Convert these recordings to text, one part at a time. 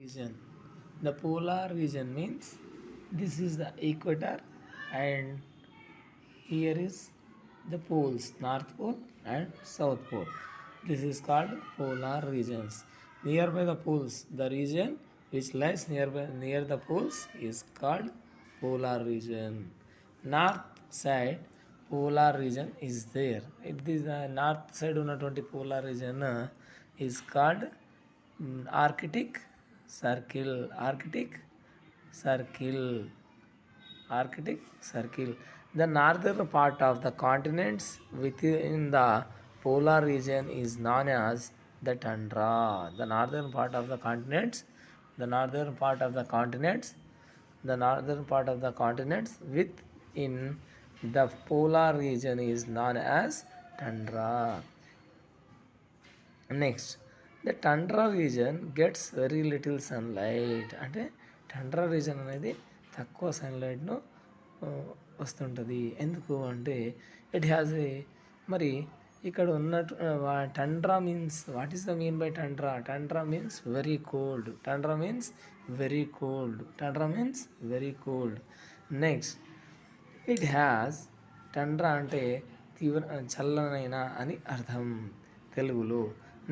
region. The polar region means this is the equator, and here is the poles, North Pole and South Pole. This is called polar regions. Nearby the poles, the region which lies near the poles is called polar region. North side polar region is there. It is the north side ఉన్నటువంటి polar region is called Arctic Circle. Circle. Arctic Circle. The northern part of the continents within the polar region is known as the tundra. The northern part of the continents, the northern part of the continents, the northern part of the continents within the polar region is known as tundra. Next the tundra reason gets very little sunlight. అంటే tundra reason అనేది తక్కువ సన్లైట్ను వస్తుంటుంది. ఎందుకు అంటే it has a మరి ఇక్కడ ఉన్నట్టు tundra means what is the mean by tundra? Tundra means very cold. Tundra means very cold. Tundra means very cold. Next it has tundra అంటే తీవ్ర చల్లనైన అని అర్థం తెలుగులో.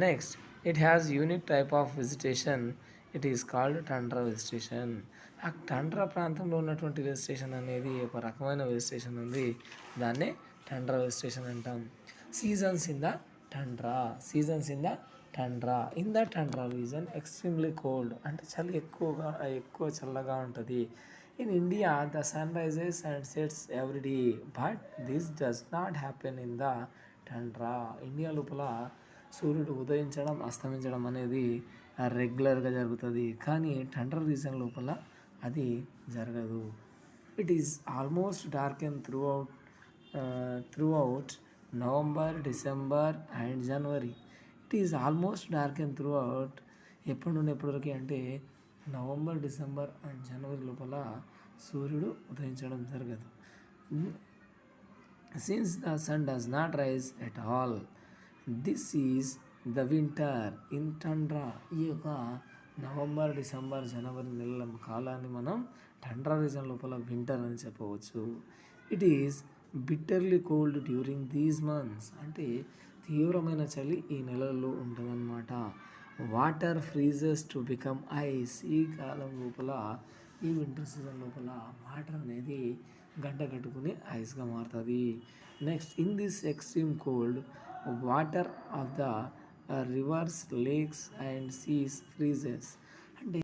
Next it has unique type of vegetation. It is called tundra vegetation. ఆ tundra ప్రాంతంలో ఉన్నటువంటి vegetation అనేది ఒక రకమైన వెజిటేషన్ ఉంది, దాన్నే టండ్రా వెజిటేషన్ అంటాం. Seasons in the tundra. Seasons in the tundra. In the tundra region extremely cold. అంటే చలి ఎక్కువ చల్లగా ఉంటుంది. In India the sun rises and sets every day, but this does not happen in the tundra. India లోపల సూర్యుడు ఉదయించడం అస్తమించడం అనేది రెగ్యులర్గా జరుగుతుంది, కానీ టండ్రా రీజన్ లోపల అది జరగదు. It is almost dark and through out November, December and January. It is almost dark and through out ఎప్పటి నుండి ఎప్పటివరకు అంటే నవంబర్, డిసెంబర్ అండ్ జనవరి లోపల సూర్యుడు ఉదయించడం జరగదు. Since the sun does not rise at all, this is the winter in tundra. ఈ యొక్క November, December, జనవరి నెలల కాలాన్ని మనం టండ్రా రీజన్ లోపల వింటర్ అని చెప్పవచ్చు. It is bitterly cold during these months. అంటే తీవ్రమైన చలి ఈ నెలల్లో ఉంటుందన్నమాట. Water freezes to become ice. ఈ కాలం లోపల, ఈ వింటర్ సీజన్ లోపల వాటర్ అనేది గడ్డ కట్టుకుని ఐస్గా మారుతుంది. Next in this extreme cold water of the rivers, lakes and seas freezes.